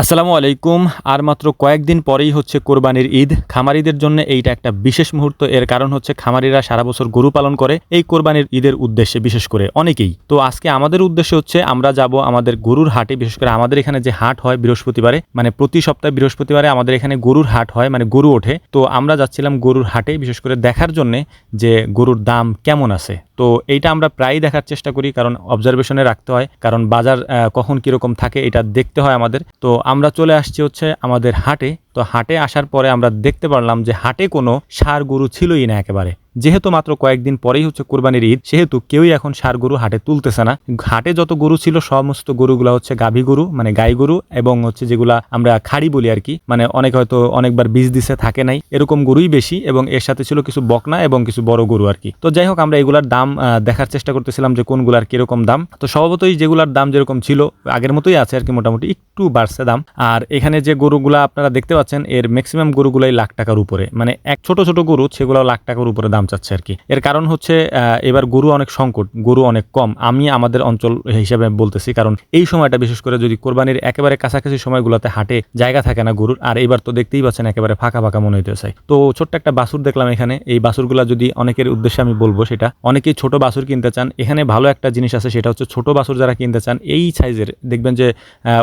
আসসালামু আলাইকুম। আর মাত্র কয়েকদিন পরেই হচ্ছে কোরবানির ঈদ। খামারিদের জন্য এইটা একটা বিশেষ মুহূর্ত। এর কারণ হচ্ছে খামারিরা সারা বছর গরু পালন করে এই কোরবানির ঈদের উদ্দেশ্যে, বিশেষ করে অনেকেই। তো আজকে আমাদের উদ্দেশ্য হচ্ছে আমরা যাব আমাদের গরুর হাটে। বিশেষ করে আমাদের এখানে যে হাট হয় বৃহস্পতিবারে, মানে প্রতি সপ্তাহে বৃহস্পতিবারে আমাদের এখানে গরুর হাট হয়, মানে গরু ওঠে। তো আমরা যাচ্ছিলাম গরুর হাটে বিশেষ করে দেখার জন্যে যে গরুর দাম কেমন আছে। তো এইটা আমরা প্রায়ই দেখার চেষ্টা করি, কারণ অবজারভেশনে রাখতে হয়, কারণ বাজার কখন কীরকম থাকে এটা দেখতে হয় আমাদের। তো আমরা চলে আসছি হচ্ছে আমাদের হাটে। তো হাটে আসার পরে আমরা দেখতে পারলাম যে হাটে কোনো ষাঁড় গরু ছিলই না একেবারে। যেহেতু মাত্র কয়েকদিন পরেই হচ্ছে কোরবানির ঈদ, সেহেতু কেউই এখন ষাঁড় গরু হাটে তুলতেছে না। হাটে যত গরু ছিল সমস্ত গরুগুলা হচ্ছে গাভী গরু, মানে গাই গরু, এবং হচ্ছে যেগুলা আমরা খাড়ি বলি আর কি, মানে অনেক হয়তো অনেকবার বীজ দিছে থাকে নাই, এরকম গরুই বেশি। এবং এর সাথে ছিল কিছু বকনা এবং কিছু বড় গরু আর কি। তো যাই হোক, আমরা এগুলার দাম দেখার চেষ্টা করতেছিলাম যে কোনগুলার কিরকম দাম। তো স্বভাবতই যেগুলার দাম যেরকম ছিল আগের মতোই আছে আর কি, মোটামুটি একটু বাড়ছে দাম। আর এখানে যে গরুগুলা আপনারা দেখতে পাচ্ছেন, এর ম্যাক্সিমাম গরুগুলাই লাখ টাকার উপরে, মানে এক ছোট ছোট গরু সেগুলো লাখ টাকার উপরে দাম চাচ্ছে আর কি। এর কারণ হচ্ছে এবার গরু অনেক সংকট, গরু অনেক কম। আমি আমাদের অঞ্চল হিসেবে বলতেছি, কারণ এই সময়টা বিশেষ করে যদি কোরবানির একেবারে কাছাকাছি সময়গুলোতে হাটে জায়গা থাকে না গরুর। আর এবার তো দেখতেই পাচ্ছেন একেবারে ফাঁকা ফাঁকা মনে হইতেছে। তো ছোট্ট একটা বাছুর দেখলাম এখানে। এই বাছুরগুলা যদি অনেকের উদ্দেশ্যে আমি বলবো, সেটা অনেকেই ছোট বাছুর কিনতে চান। এখানে ভালো একটা জিনিস আছে, সেটা হচ্ছে ছোট বাছুর যারা কিনতে চান এই সাইজের, দেখবেন যে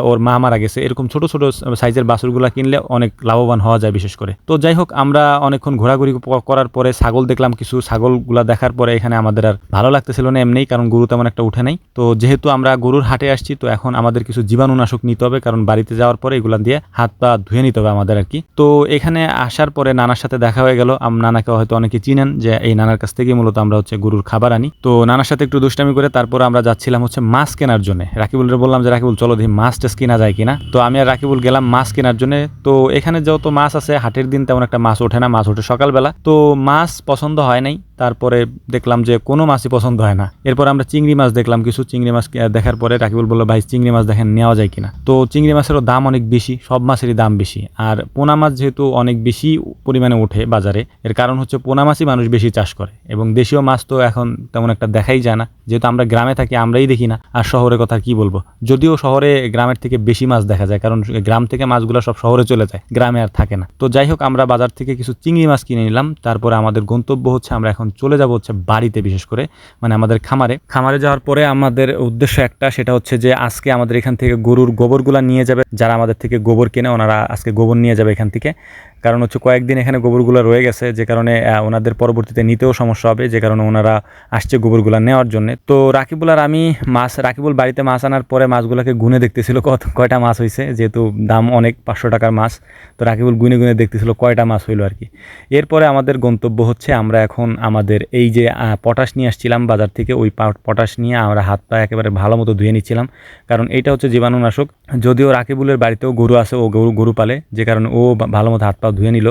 ওর মা মারা গেছে, এরকম ছোট ছোট সাইজের বাছুরগুলা কিনলে অনেক লাভবান হওয়া যায় বিশেষ করে। তো যাই হোক, আমরা অনেকক্ষণ ঘোরাঘুরি করার পরে ছাগল দেখলাম কিছু। ছাগলগুলা দেখার পরে এখানে আমাদের আর ভালো লাগতেছিল না এমনিই, কারণ গরু তেমন একটা উঠে নাই। তো যেহেতু আমরা গরুর হাটে আসছি, তো এখন আমাদের কিছু জীবাণুনাশক নিতে হবে, কারণ বাড়িতে যাওয়ার পরে এগুলা দিয়ে হাত পা ধুয়ে নিতে হবে আমাদের আর কি। তো এখানে আসার পরে নানার সাথে দেখা হয়ে গেল। নানাকে হয়তো অনেকে চিনেন, যে এই নানার কাছ থেকে মূলত আমরা হচ্ছে গরুর খাবার আনি। তো নানার সাথে একটু দুষ্টামি করে তারপর আমরা যাচ্ছিলাম হচ্ছে মাছ কেনার জন্য। রাকিবুলের বললাম যে রাকিবুল চলো দেখি মাছ টাছ কেনা যায় কিনা। তো আমি আর রাকিবুল গেলাম মাছ কেনার জন্য। তো এখানে যত মাছ আছে, হাটের দিন তেমন একটা মাছ ওঠে না, মাছ ওঠে সকালবেলা। তো মাছ পছন্দ হয় নাই। তারপরে দেখলাম যে কোনো মাছই পছন্দ হয় না। এরপর আমরা চিংড়ি মাছ দেখলাম কিছু। চিংড়ি মাছ দেখার পরে রাকিবুল বলল, ভাই চিংড়ি মাছ দেখেন নেওয়া যায় কিনা। তো চিংড়ি মাছেরও দাম অনেক বেশি, সব মাছেরই দাম বেশি। আর পোনা মাছ যেহেতু অনেক বেশি পরিমাণে ওঠে বাজারে, এর কারণ হচ্ছে পোনা মাছই মানুষ বেশি চাষ করে। এবং দেশীয় মাছ তো এখন তেমন একটা দেখাই যায় না, যেহেতু আমরা গ্রামে থাকি আমরাই দেখি না। আর শহরের কথা কি বলবো, যদিও শহরে গ্রামের থেকে বেশি মাছ দেখা যায়, কারণ গ্রাম থেকে মাছগুলো সব শহরে চলে যায়, গ্রামে আর থাকে না। তো যাই হোক, আমরা বাজার থেকে কিছু চিংড়ি মাছ কিনে নিলাম। তারপরে আমাদের গন্তব্য হচ্ছে আমরা এখন চলে যাব হচ্ছে বাড়িতে, বিশেষ করে মানে আমাদের খামারে যাওয়ার পরে আমাদের উদ্দেশ্য একটা, সেটা হচ্ছে যে আজকে আমাদের এখান থেকে গরুর গোবরগুলা নিয়ে যাবে। যারা আমাদের থেকে গোবর কেনে ওনারা আজকে গোবর নিয়ে যাবে এখান থেকে। কারণ হচ্ছে কয়েকদিন এখানে গোবরগুলো রয়ে গেছে, যে কারণে ওনাদের পরবর্তীতে নিতেও সমস্যা হবে, যে কারণে ওনারা আসছে গোবরগুলো নেওয়ার জন্য। তো রাকিবুল আর আমি রাকিবুল বাড়িতে মাছ আনার পরে মাছগুলোকে গুনে দেখতেছিল কয়টা মাছ হয়েছে, যেহেতু দাম অনেক, 500 টাকার মাছ। তো রাকিবুল গুনে গুনে দেখতেছিল কয়টা মাছ হইলো আর কি। এরপরে আমাদের গন্তব্য হচ্ছে আমরা এখন আমাদের এই যে পটাশ নিয়ে আসছিলাম বাজার থেকে, ওই পটাশ নিয়ে আমরা হাত পা একেবারে ভালো মতো ধুয়ে নিচ্ছিলাম, কারণ এইটা হচ্ছে জীবাণুনাশক। যদিও রাকিবুলের বাড়িতেও গরু আছে, ও গরু পালে, যে কারণে ও ভালো মতো হাত পা ধুয়ে নিল।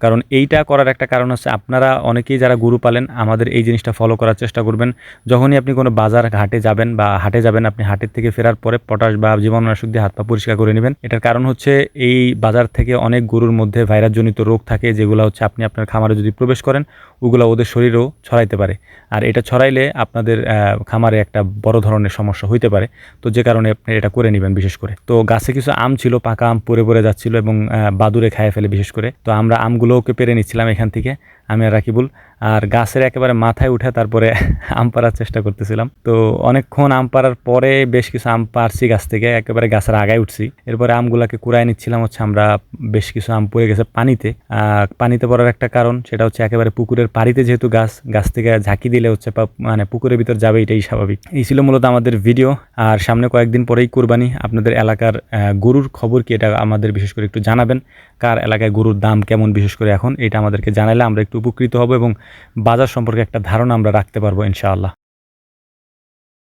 কারণ এইটা করার একটা কারণ হচ্ছে, আপনারা অনেকেই যারা গরু পালেন আমাদের এই জিনিসটা ফলো করার চেষ্টা করবেন। যখনই আপনি কোনো বাজার হাটে যাবেন আপনি হাটের থেকে ফেরার পরে পটাশ বা জীবাণুনাশক দিয়ে হাত পা পরিষ্কার করে নেবেন। এটার কারণ হচ্ছে এই বাজার থেকে অনেক গরুর মধ্যে ভাইরাসজনিত রোগ থাকে, যেগুলো হচ্ছে আপনি আপনার খামারে যদি প্রবেশ করেন ওগুলো ওদের শরীরেও ছড়াইতে পারে। আর এটা ছড়াইলে আপনাদের খামারে একটা বড় ধরনের সমস্যা হইতে পারে। তো যে কারণে আপনি এটা করে নেবেন বিশেষ করে। তো গাছে কিছু আম ছিল, পাকা আম পড়ে যাচ্ছিল এবং বাদুড়ে খায় ফেলে বিশেষ করে। তো আমরা আমগুলোকে পেরে নিচ্ছিলাম এখান থেকে, আমি আর রাকিবুল। আর গাছের একেবারে মাথায় উঠে তারপরে আম পাড়ার চেষ্টা করতেছিলাম। তো অনেকক্ষণ আম পাড়ার পরে বেশ কিছু আম পাড়ছি গাছ থেকে, একেবারে গাছের আগায় উঠছি। এরপরে আমগুলাকে কুড়ায় নিচ্ছিলাম হচ্ছে আমরা। বেশ কিছু আম পড়ে গেছে পানিতে পড়ার একটা কারণ, সেটা হচ্ছে একেবারে পুকুরের পাড়িতে, যেহেতু গাছ থেকে ঝাঁকি দিলে হচ্ছে মানে পুকুরের ভিতর যাবে, এটাই স্বাভাবিক। এই ছিল মূলত আমাদের ভিডিও। আর সামনে কয়েকদিন পরেই কুরবানি। আপনাদের এলাকার গরুর খবর কি, এটা আমাদের বিশেষ করে একটু জানাবেন। কার এলাকায় গরুর দাম কেমন বিশেষ করে এখন, এটা আমাদেরকে জানালে আমরা একটু উপকৃত হব এবং বাজার সম্পর্কে একটা ধারণা আমরা রাখতে পারবো ইনশাআল্লাহ।